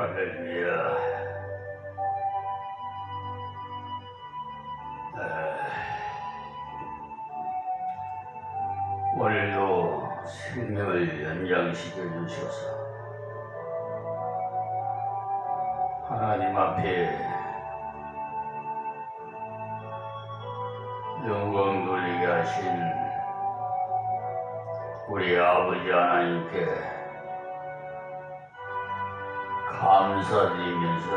할렐루야. 오늘도 생명을 연장시켜 주셔서 하나님 앞에 영광 돌리게 하신 우리 아버지 하나님께 감사드리면서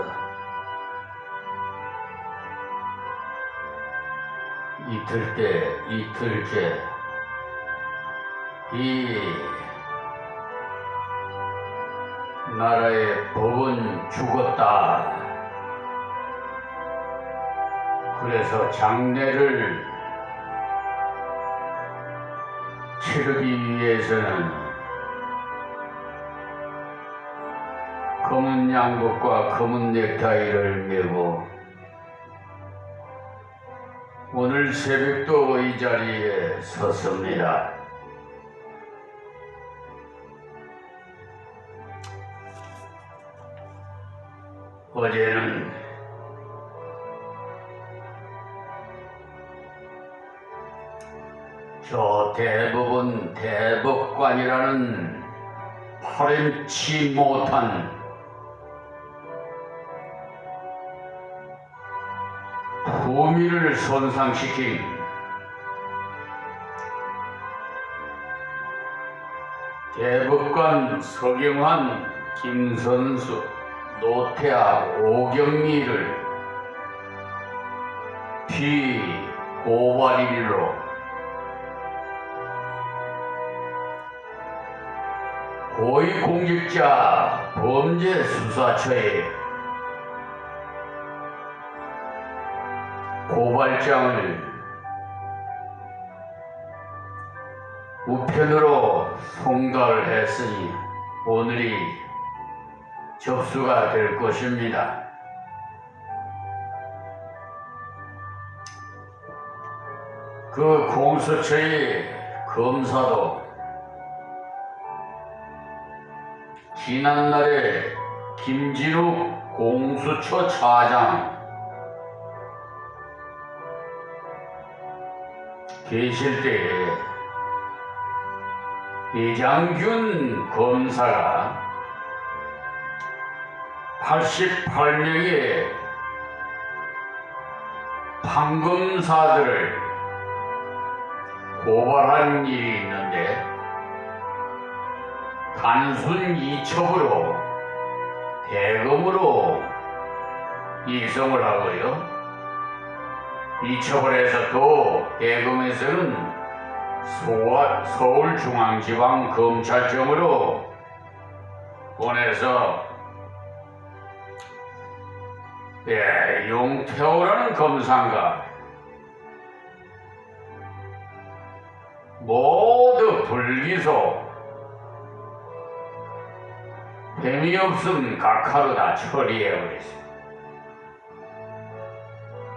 이틀째 이 나라의 법은 죽었다. 그래서 장례를 치르기 위해서는 검은 양복과 검은 넥타이를 메고 오늘 새벽도 이 자리에 섰습니다. 어제는 저 대법관이라는 파렴치 못한 품위를 손상시킨 대법관 서경환, 김선수, 노태하, 오경미를 피고발인으로 고위공직자 범죄수사처에 고발장을 우편으로 송달을 했으니 오늘이 접수가 될 것입니다. 그 공수처의 검사도 지난날에 김진욱 공수처 차장 계실 때에 이장균 검사가 88명의 판검사들을 고발한 일이 있는데 단순 이첩으로 대검으로 이송을 하고요. 이첩을 해서 또 대검에서는 서울중앙지방검찰청으로 보내서 용태호라는 검사가 모두 불기소 혐의 없음 각하로 다 처리해버렸어요.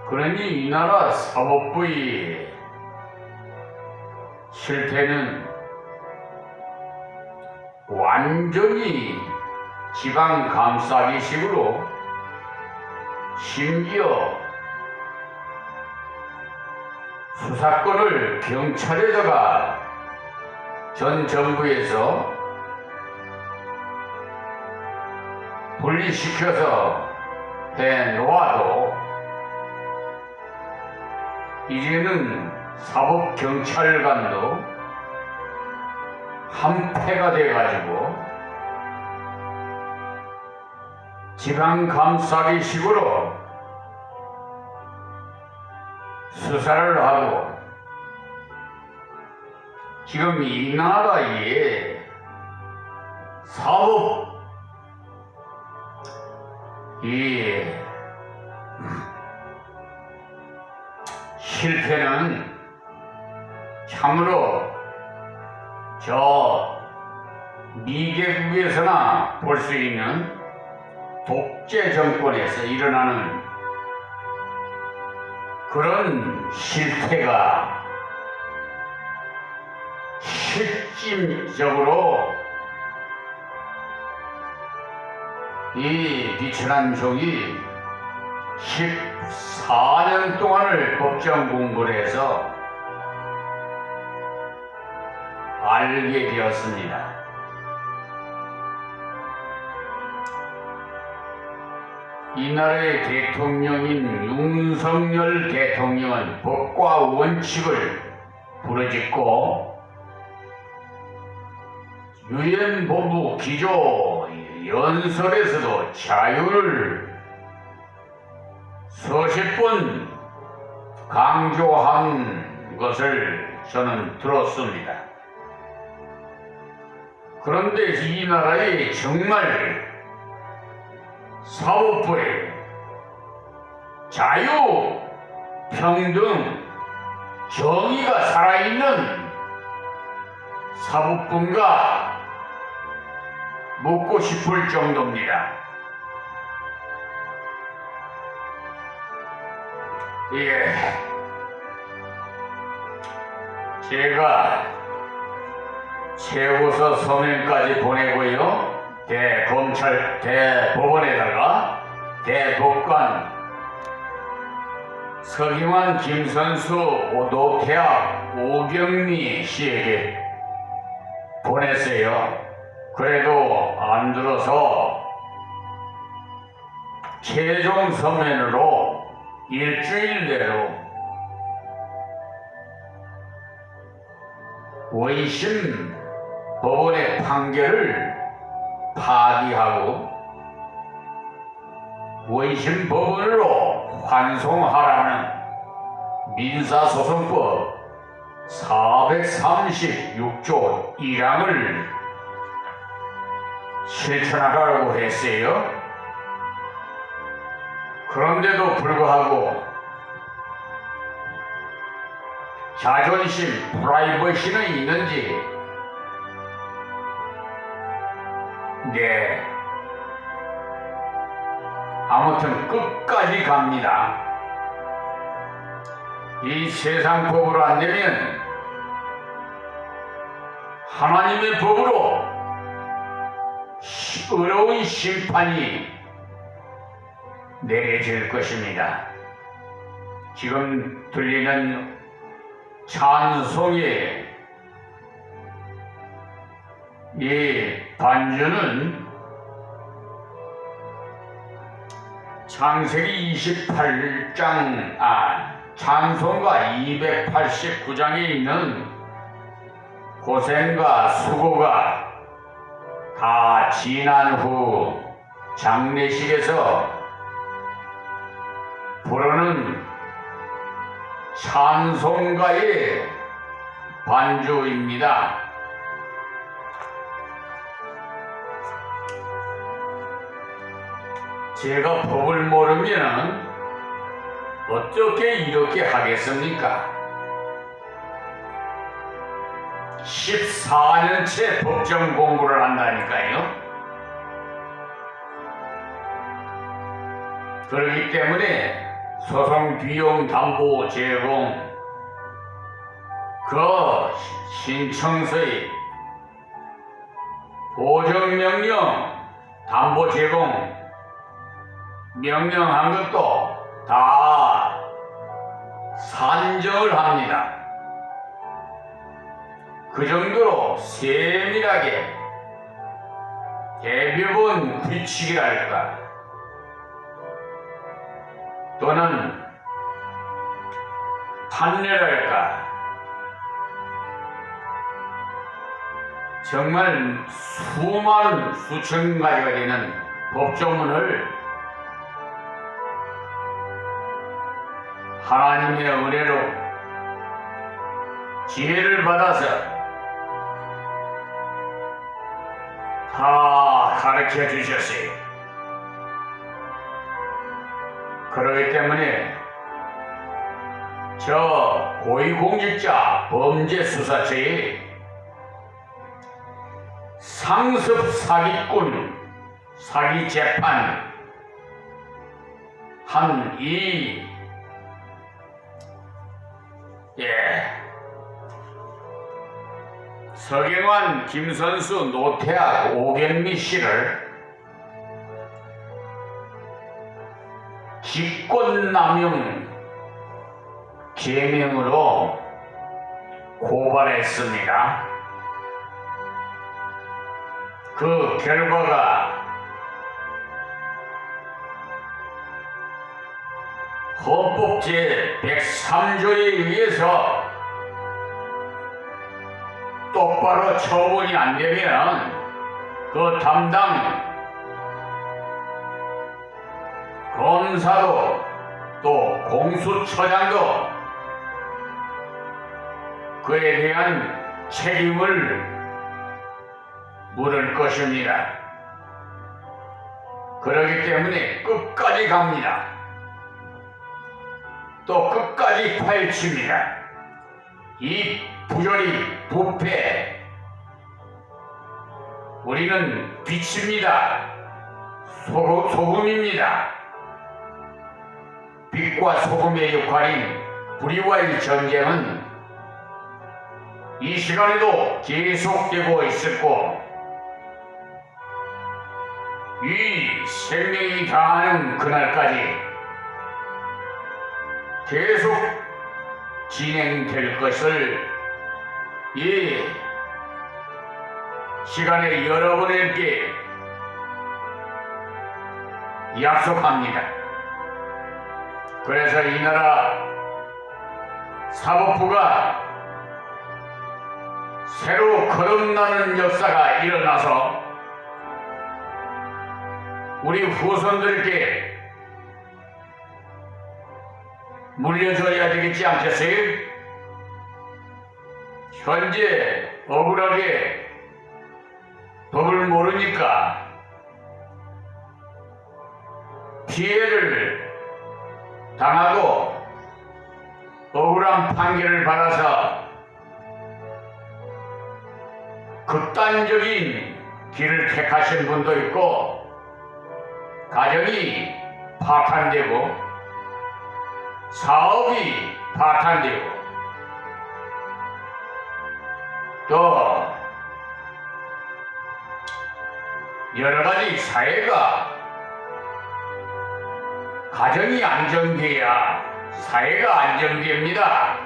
그러니 이 나라 사법부의 실태는 완전히 지방감싸기식으로 심지어 수사권을 경찰에다가 전 정부에서 분리시켜서 해놓아도 이제는 사법경찰관도 한패가 돼가지고 지방감싸기식으로 수사를 하고 지금 이 나라의 사법 실패는 참으로 저 미개국에서나 볼 수 있는 독재 정권에서 일어나는 그런 실태가 실질적으로 이 비천한 종이 14년 동안을 법정 공부를 해서 알게 되었습니다. 이 나라의 대통령인 윤석열 대통령은 법과 원칙을 부르짖고 유엔 본부 기조 연설에서도 자유를 수십 번 강조한 것을 저는 들었습니다. 그런데 이 나라에 정말 사법부에 자유, 평등, 정의가 살아있는 사법부인가 묻고 싶을 정도입니다. 예, 제가 최고서 서면까지 보내고요. 대법원에다가 대법관 서기관 김선수 노태학 오경미 씨에게 보냈어요. 그래도 안 들어서 최종 서면으로 일주일 내로 원심 법원의 판결을 파기하고 원심 법원으로 환송하라는 민사소송법 436조 1항을 실천하라고 했어요. 그런데도 불구하고 자존심, 프라이버시는 있는지 네, 아무튼 끝까지 갑니다. 이 세상 법으로 안 되면 하나님의 법으로 어려운 심판이 내려질 것입니다. 지금 들리는 찬송의 이 반주는 창세기 28장 찬송가 289장에 있는 고생과 수고가 다 지난 후 장례식에서 부르는 찬송가의 반주입니다. 제가 법을 모르면 어떻게 이렇게 하겠습니까? 14년째 법정 공부를 한다니까요. 그렇기 때문에 소송 비용 담보 제공 그 신청서의 보정명령 담보 제공 명령한 것도 다 산정을 합니다. 그 정도로 세밀하게 대법원 규칙이랄까 또는 판례랄까 정말 수많은 수천 가지가 되는 법조문을 하나님의 은혜로 지혜를 받아서 다 가르쳐 주셨어요. 그렇기 때문에 저 고위공직자 범죄수사처의 상습 사기꾼 사기 재판 한 서경환, 김선수, 노태학, 오경미 씨를 직권남용 계명으로 고발했습니다. 그 결과가 헌법 제103조에 의해서 똑바로 처분이 안 되면 그 담당 검사도 또 공수처장도 그에 대한 책임을 물을 것입니다. 그렇기 때문에 끝까지 갑니다. 또 끝까지 파헤칩니다. 이 부조리, 부패, 우리는 빛입니다. 소금입니다. 빛과 소금의 역할인 불의와의 전쟁은 이 시간에도 계속되고 있었고, 이 생명이 다하는 그날까지 계속 진행될 것을 이 시간에 여러분에게 약속합니다. 그래서 이 나라 사법부가 새로 거듭나는 역사가 일어나서 우리 후손들에게 물려줘야 되겠지 않겠어요? 현재 억울하게 법을 모르니까 피해를 당하고 억울한 판결을 받아서 극단적인 길을 택하신 분도 있고, 가정이 파탄되고 사업이 파탄되고 또 여러가지 사회가, 가정이 안정돼야 사회가 안정됩니다.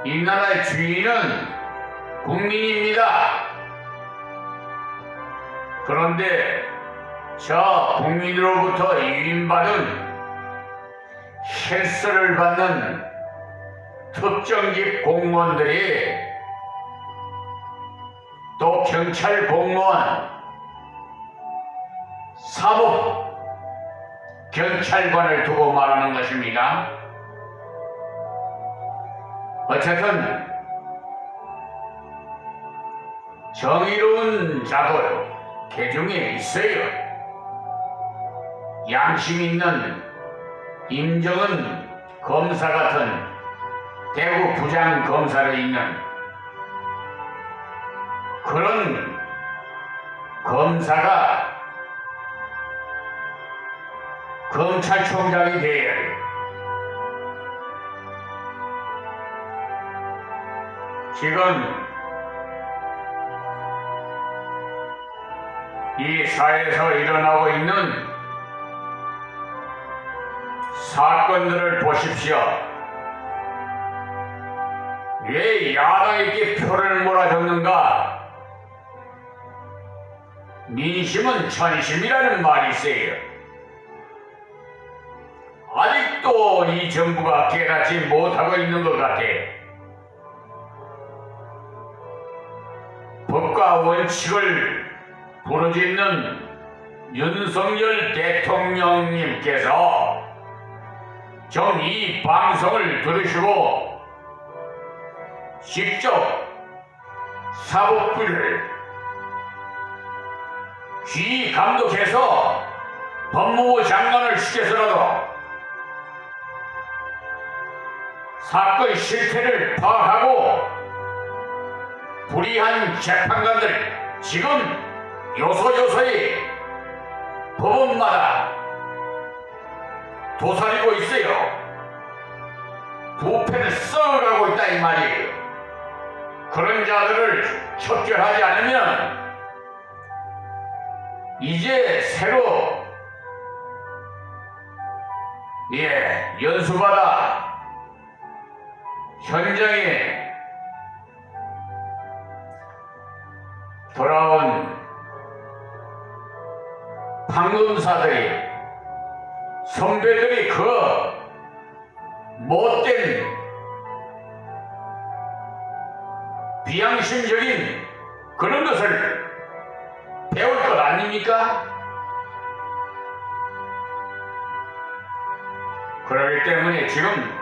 이 나라의 주인은 국민입니다. 그런데 저 국민으로부터 유인받은 헬스를 받는 특정직 공무원들이, 또 경찰 공무원, 사법 경찰관을 두고 말하는 것입니다. 어쨌든 정의로운 자도 개중에 있어요. 양심 있는 임정은 검사 같은 대구 부장 검사를 있는 그런 검사가 검찰총장이 되어야 해요. 지금 이 사회에서 일어나고 있는 사건들을 보십시오. 왜 야당에게 표를 몰아줬는가? 민심은 천심이라는 말이 있어요. 아직도 이 정부가 깨닫지 못하고 있는 것 같아. 법과 원칙을 부르짖는 윤석열 대통령님께서 좀 이 방송을 들으시고 직접 사법부를 귀 감독해서 법무부 장관을 시켜서라도 사건 실태를 파악하고 불의한 재판관들, 지금 요소요소의 법원마다 도사리고 있어요. 부패를 썩어가고 있다 이 말이에요. 그런 자들을 척결하지 않으면 이제 새로 연수받아 현장에 돌아온 판검사들이 선배들이 그 못된 비양심적인 그런 것을 배울 것 아닙니까? 그렇기 때문에 지금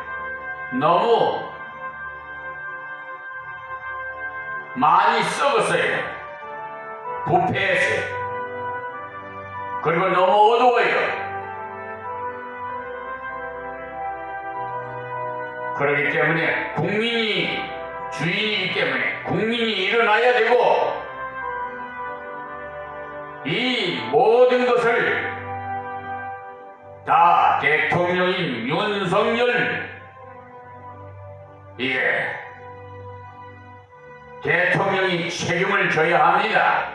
너무 많이 썩었어요. 부패했어요. 그리고 너무 어두워요. 그렇기 때문에 국민이 주인이기 때문에 국민이 일어나야 되고 이 모든 것을 다 대통령인 윤석열 대통령이 책임을 져야 합니다.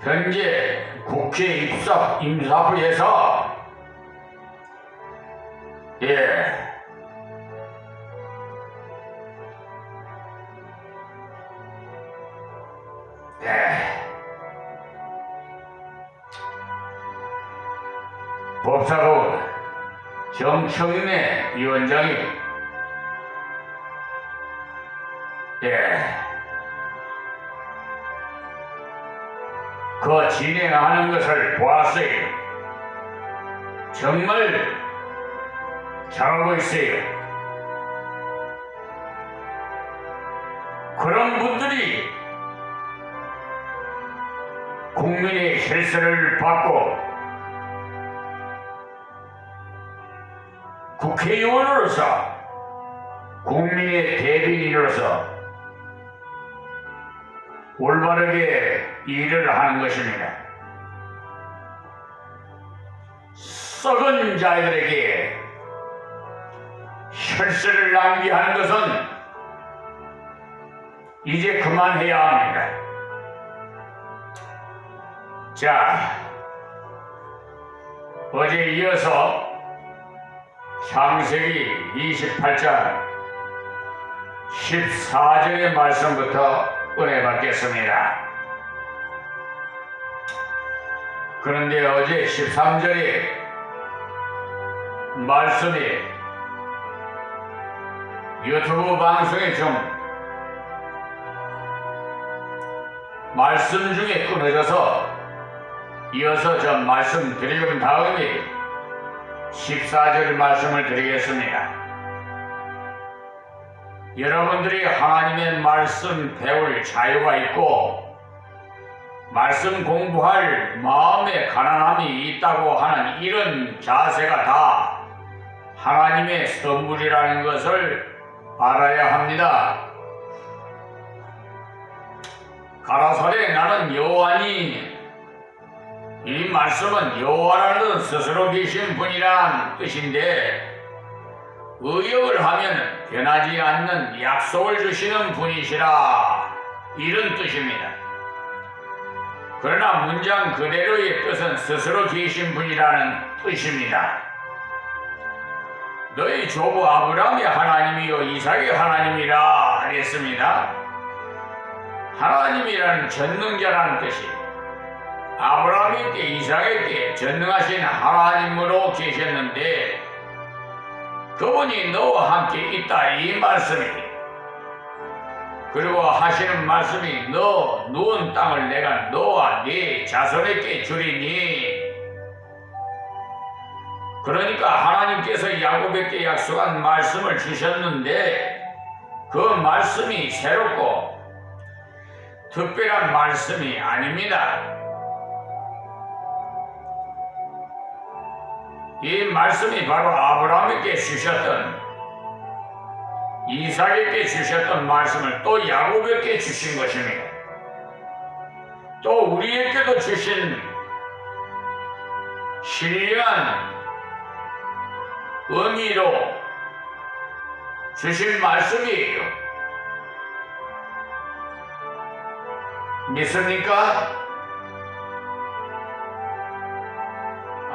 현재 국회 임사부에서 법사부 정청래 위원장이 그 진행하는 것을 보았어요. 정말 잘하고 있어요. 그런 분들이 국민의 혈세를 받고 국회의원으로서 국민의 대변인으로서 올바르게 일을 하는 것입니다. 썩은 자들에게 혈세를 낭비하는 것은 이제 그만해야 합니다. 자, 어제 이어서 창세기 28장 14절의 말씀부터 은혜 받겠습니다. 그런데 어제 13절에 말씀이 유튜브 방송에 좀 말씀 중에 끊어져서 이어서 좀 말씀드리는 다음에 14절 말씀을 드리겠습니다. 여러분들이 하나님의 말씀 배울 자유가 있고 말씀 공부할 마음의 가난함이 있다고 하는 이런 자세가 다 하나님의 선물이라는 것을 알아야 합니다. 가라사대 나는 여호와니, 이 말씀은 여호와라는 스스로 계신 분이란 뜻인데 의역을 하면 변하지 않는 약속을 주시는 분이시라, 이런 뜻입니다. 그러나 문장 그대로의 뜻은 스스로 계신 분이라는 뜻입니다. 너희 조부 아브라함의 하나님이요 이삭의 하나님이라 했습니다. 하나님이라는 전능자라는 뜻이 아브라함에게 이삭에게 전능하신 하나님으로 계셨는데 그분이 너와 함께 있다, 이 말씀이. 그리고 하시는 말씀이 너 누운 땅을 내가 너와 네 자손에게 주리니, 그러니까 하나님께서 야곱에게 약속한 말씀을 주셨는데 그 말씀이 새롭고 특별한 말씀이 아닙니다. 이 말씀이 바로 아브라함에게 주셨던, 이삭에게 주셨던 말씀을 또 야곱에게 주신 것입니다. 또 우리에게도 주신 신령한 의미로 주신 말씀이에요. 믿습니까?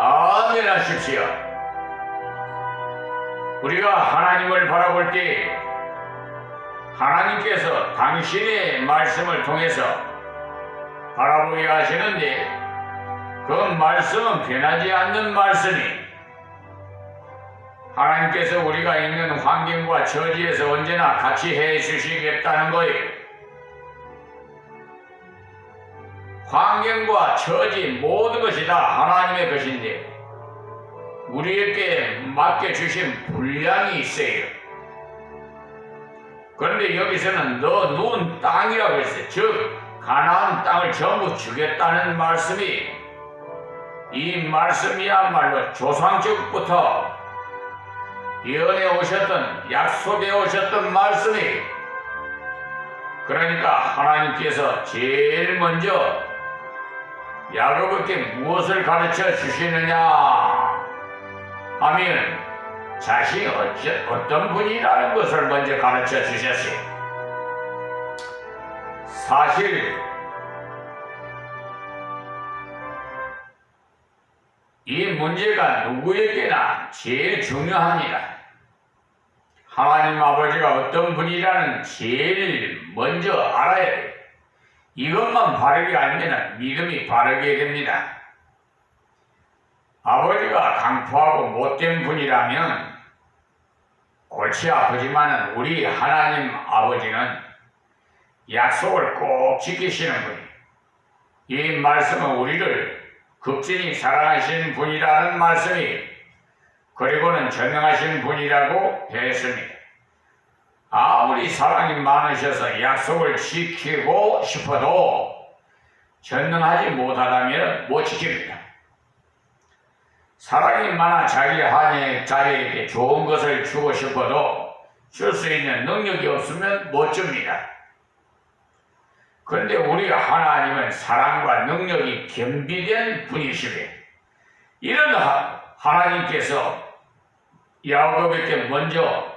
아멘 하십시오. 우리가 하나님을 바라볼 때 하나님께서 당신의 말씀을 통해서 바라보게 하시는데 그 말씀은 변하지 않는 말씀이 하나님께서 우리가 있는 환경과 처지에서 언제나 같이 해주시겠다는 거예요. 환경과 처지 모든 것이 다 하나님의 것인데 우리에게 맡겨주신 분량이 있어요. 그런데 여기서는 너 누운 땅이라고 했어요. 즉 가나안 땅을 전부 주겠다는 말씀이 이 말씀이야말로 조상적부터 예언해 오셨던 약속해 오셨던 말씀이 그러니까 하나님께서 제일 먼저 야곱에게 무엇을 가르쳐 주시느냐 하면 자신이 어떤 분이라는 것을 먼저 가르쳐 주셨어요. 사실 이 문제가 누구에게나 제일 중요합니다. 하나님 아버지가 어떤 분이라는 제일 먼저 알아야 돼요. 이것만 바르게 알면 믿음이 바르게 됩니다. 아버지가 강포하고 못된 분이라면 골치 아프지만 우리 하나님 아버지는 약속을 꼭 지키시는 분이에요. 이 말씀은 우리를 극진히 사랑하신 분이라는 말씀이 그리고는 전능하신 분이라고 했습니다. 아무리 사랑이 많으셔서 약속을 지키고 싶어도 전능하지 못하다면 못 지킵니다. 사랑이 많아 자기 자녀에게 좋은 것을 주고 싶어도 줄 수 있는 능력이 없으면 못 줍니다. 그런데 우리 하나님은 사랑과 능력이 겸비된 분이시며 이런 하나님께서 야곱에게 먼저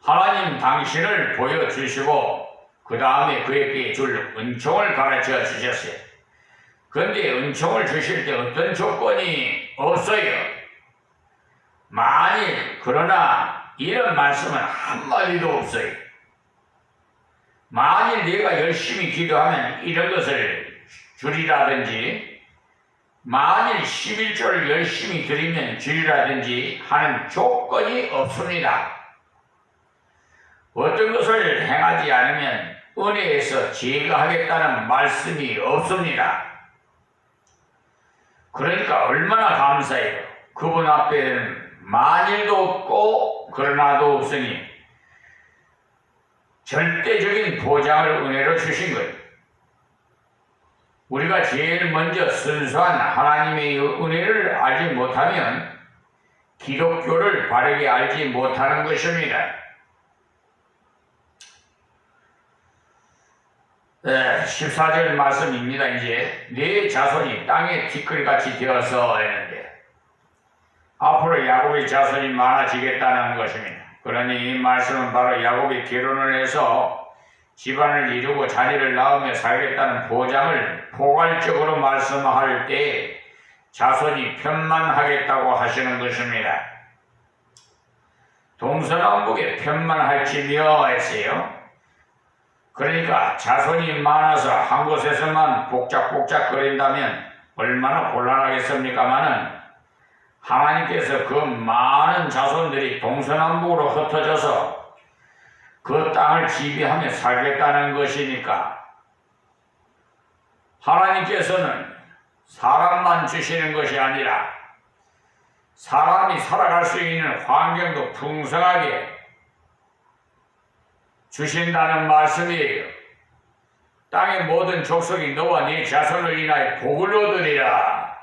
하나님 당신을 보여주시고 그 다음에 그에게 줄 은총을 가르쳐 주셨어요. 그런데 은총을 주실 때 어떤 조건이 없어요. 그러나 이런 말씀은 한마디도 없어요. 만일 네가 열심히 기도하면 이런 것을 주리라든지 만일 11조를 열심히 드리면 주리라든지 하는 조건이 없습니다. 어떤 것을 행하지 않으면 은혜에서 제거하겠다는 말씀이 없습니다. 그러니까 얼마나 감사해요. 그분 앞에는 만일도 없고 그러나도 없으니 절대적인 보장을 은혜로 주신 거예요. 우리가 제일 먼저 순수한 하나님의 은혜를 알지 못하면 기독교를 바르게 알지 못하는 것입니다. 14절 말씀입니다. 이제 네 자손이 땅의 티끌같이 되어서 했는데 앞으로 야곱의 자손이 많아지겠다는 것입니다. 그러니 이 말씀은 바로 야곱이 결혼을 해서 집안을 이루고 자녀를 낳으며 살겠다는 보장을 포괄적으로 말씀할 때 자손이 편만하겠다고 하시는 것입니다. 동서남북에 편만할지며 했어요. 그러니까 자손이 많아서 한 곳에서만 복작복작거린다면 얼마나 곤란하겠습니까마는 하나님께서 그 많은 자손들이 동서남북으로 흩어져서 그 땅을 지배하며 살겠다는 것이니까 하나님께서는 사람만 주시는 것이 아니라 사람이 살아갈 수 있는 환경도 풍성하게 주신다는 말씀이에요. 땅의 모든 족속이 너와 네 자손을 인하여 복을 얻으리라.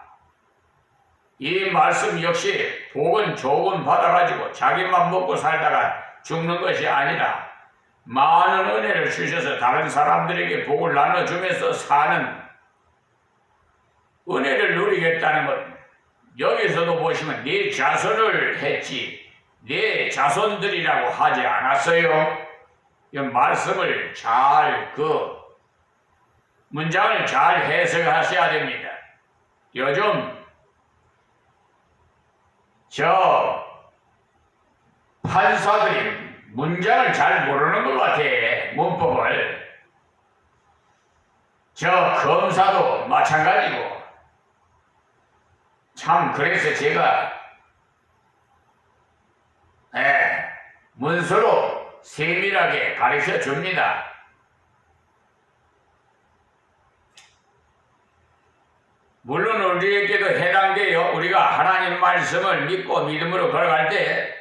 이 말씀 역시 복은 조금 받아가지고 자기만 먹고 살다가 죽는 것이 아니라 많은 은혜를 주셔서 다른 사람들에게 복을 나눠주면서 사는 은혜를 누리겠다는 것. 여기서도 보시면 네 자손을 했지 네 자손들이라고 하지 않았어요. 이 말씀을 문장을 잘 해석하셔야 됩니다. 요즘 저 판사들이 문장을 잘 모르는 것 같아. 문법을. 저 검사도 마찬가지고. 참 그래서 제가 문서로 세밀하게 가르쳐 줍니다. 물론 우리에게도 해당돼요. 우리가 하나님 말씀을 믿고 믿음으로 걸어갈 때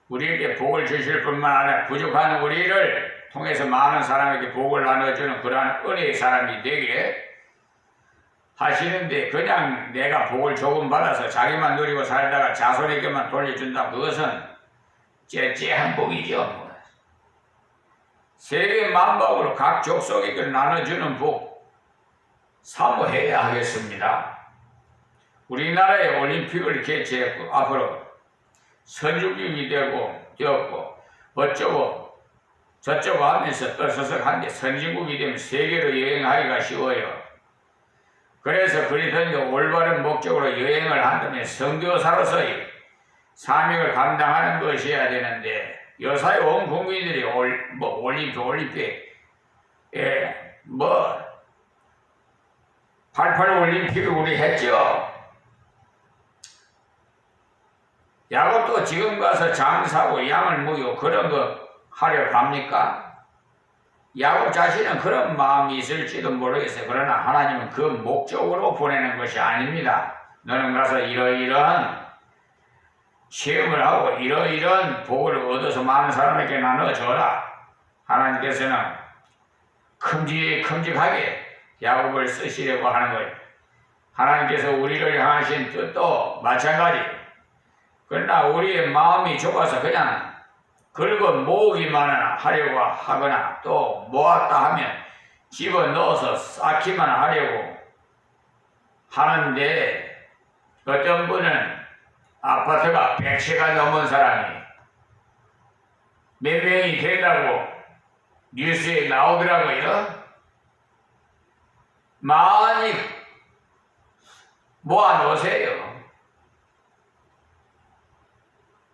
우리에게 복을 주실 뿐만 아니라 부족한 우리를 통해서 많은 사람에게 복을 나눠주는 그러한 은혜의 사람이 되게 하시는데, 그냥 내가 복을 조금 받아서 자기만 누리고 살다가 자손에게만 돌려준다, 그것은 째째한 복이죠. 세계 만방으로 각 족속에게 나눠주는 복 사모해야 하겠습니다. 우리나라의 올림픽을 개최했고 앞으로 선진국이 되었고 어쩌고 저쩌고 하면서 떠서석한데 선진국이 되면 세계로 여행하기가 쉬워요. 그래서 그리스도인이 올바른 목적으로 여행을 한다면 선교사로서의 사명을 감당하는 것이어야 되는데, 요사이 온 국민들이 올림픽 88 올림픽을 우리 했죠. 야구도 지금 가서 장사고 양을 무고 그런 거 하려 갑니까? 야구 자신은 그런 마음이 있을지도 모르겠어요. 그러나 하나님은 그 목적으로 보내는 것이 아닙니다. 너는 가서 이러이러한 시험을 하고 이러이러한 복을 얻어서 많은 사람에게 나눠줘라. 하나님께서는 큼직하게 야곱을 쓰시려고 하는 거예요. 하나님께서 우리를 향하신 뜻도 마찬가지. 그러나 우리의 마음이 좁아서 그냥 긁어 모으기만 하려고 하거나 또 모았다 하면 집어넣어서 쌓기만 하려고 하는데, 어떤 분은 아파트가 100채가 넘은 사람이 몇 명이 된다고 뉴스에 나오더라고요. 많이 모아놓으세요.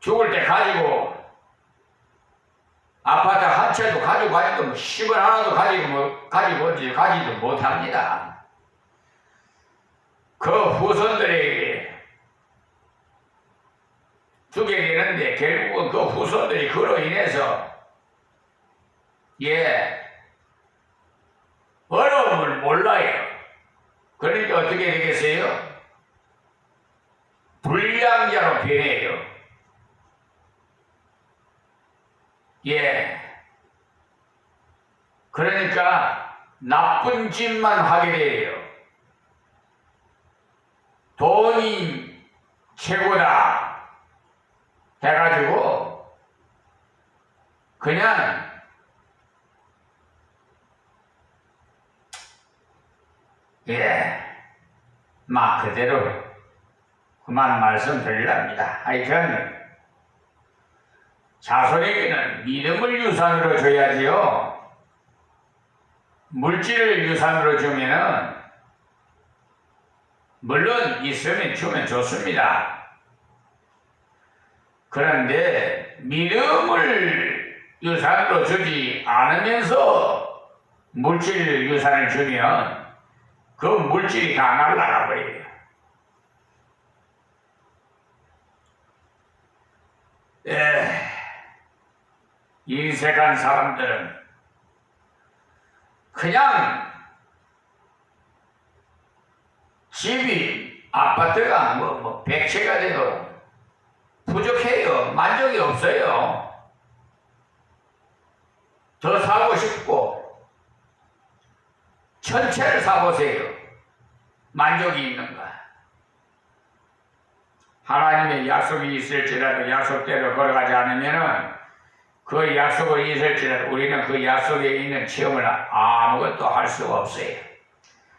죽을 때 가지고 아파트 한 채도 가지고 가지도 10원 하나도 가지도 못합니다. 그 후손들에게 주게 되는데 결국은 그 후손들이 그로 인해서 어려움을 몰라요. 그러니까 어떻게 되겠어요? 불량자로 변해요. 그러니까 나쁜 짓만 하게 돼요. 돈이 최고다 해가지고 그냥 막 그대로 그만 말씀드리랍니다. 하여튼 자손에게는 믿음을 유산으로 줘야지요. 물질을 유산으로 주면은 물론 있으면 주면 좋습니다. 그런데 믿음을 유산으로 주지 않으면서 물질 유산을 주면 그 물질이 다 날아가 버려요. 인색한 사람들은 그냥 집이 아파트가 100채가 돼도 부족해요. 만족이 없어요. 더 사고 싶고 1000채를 사보세요. 만족이 있는가? 하나님의 약속이 있을지라도 약속대로 걸어가지 않으면은 그 약속이 있을지라도 우리는 그 약속에 있는 체험을 아무것도 할 수가 없어요.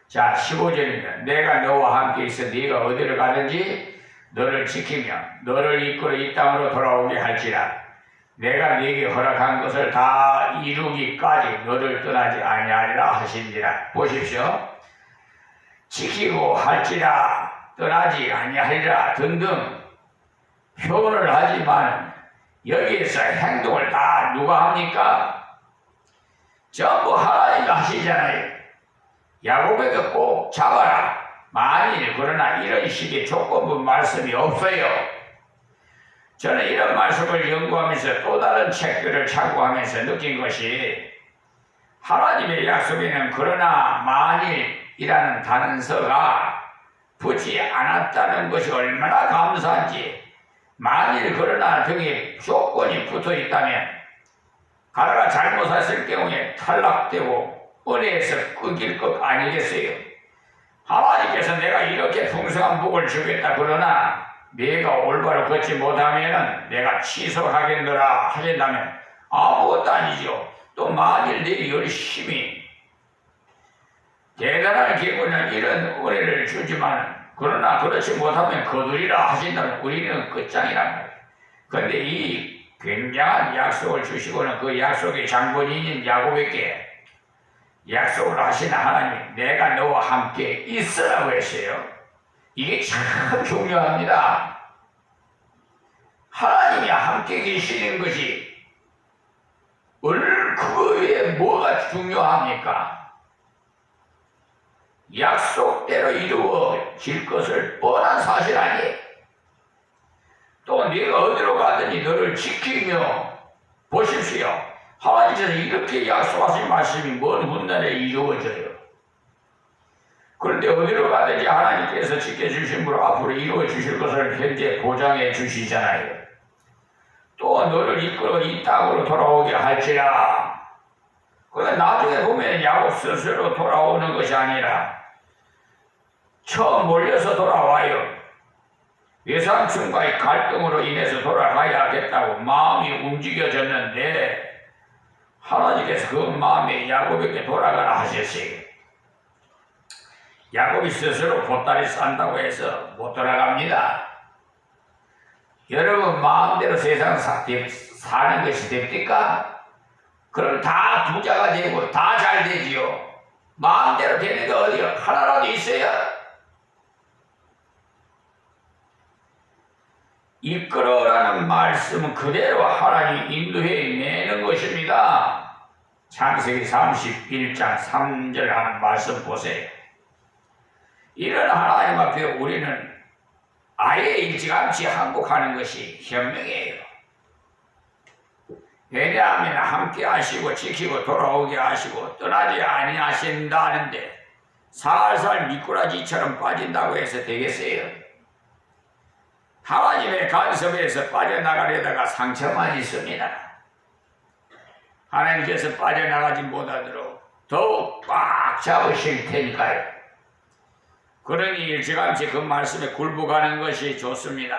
자, 15절입니다. 내가 너와 함께 있어 네가 어디를 가든지 너를 지키며 너를 이끌어 이 땅으로 돌아오게 할지라. 내가 네게 허락한 것을 다 이루기까지 너를 떠나지 아니하리라 하신지라. 보십시오. 지키고 할지라, 떠나지 아니하리라 등등 표현을 하지만 여기에서 행동을 다 누가 합니까? 전부 하나님이 하시잖아요. 야곱에게 꼭 잡아라. 만일 그러나 이런 식의 조건부 말씀이 없어요. 저는 이런 말씀을 연구하면서 또 다른 책들을 참고하면서 느낀 것이 하나님의 약속에는 그러나 만일이라는 단서가 붙지 않았다는 것이 얼마나 감사한지. 만일 그러나 등에 조건이 붙어 있다면 가다가 잘못했을 경우에 탈락되고 은혜에서 끊길 것 아니겠어요? 하나님께서 내가 이렇게 풍성한 복을 주겠다 그러나 내가 올바로 걷지 못하면 내가 취소하겠노라 하신다면 아무것도 아니죠. 또 만일 내가 열심히 대단한 경우는 이런 은혜를 주지만 그러나 그렇지 못하면 거두리라 하신다면 우리는 끝장이란 말이에요. 그런데 이 굉장한 약속을 주시고는 그 약속의 장본인인 야곱에게 약속을 하신 하나님, 내가 너와 함께 있으라고 했어요. 이게 참 중요합니다. 하나님이 함께 계시는 것이 그 외에 뭐가 중요합니까? 약속대로 이루어질 것을 뻔한 사실 아니에요. 또 네가 어디로 가든지 너를 지키며 보십시오. 하나님께서 이렇게 약속하신 말씀이 먼 훗날에 이루어져요. 그런데 어디로 가든지 하나님께서 지켜주심으로 앞으로 이루어주실 것을 현재 보장해 주시잖아요. 또 너를 이끌어 이 땅으로 돌아오게 할지라. 그러나 나중에 보면 야곱 스스로 돌아오는 것이 아니라 처음 몰려서 돌아와요. 외삼촌과의 갈등으로 인해서 돌아가야겠다고 마음이 움직여졌는데 하나님께서 그 마음에 야곱에게 돌아가라 하셨어요. 야곱이 스스로 보따리 싼다고 해서 못 돌아갑니다. 여러분 마음대로 세상 사는 것이 됩니까? 그럼 다 부자가 되고 다 잘 되지요. 마음대로 되는 게 어디요? 하나라도 있어요. 이끌어라는 말씀은 그대로 하나님 인도해 내는 것입니다. 창세기 31장 3절 하는 말씀 보세요. 이런 하나님 앞에 우리는 아예 일찌감치 항복하는 것이 현명이에요. 왜냐하면 함께 하시고 지키고 돌아오게 하시고 떠나지 아니하신다는데 살살 미꾸라지처럼 빠진다고 해서 되겠어요? 하나님의 간섭에서 빠져나가려다가 상처만 있습니다. 하나님께서 빠져나가지 못하도록 더욱 꽉 잡으실 테니까요. 그러니 일찌감치 그 말씀에 굴복하는 것이 좋습니다.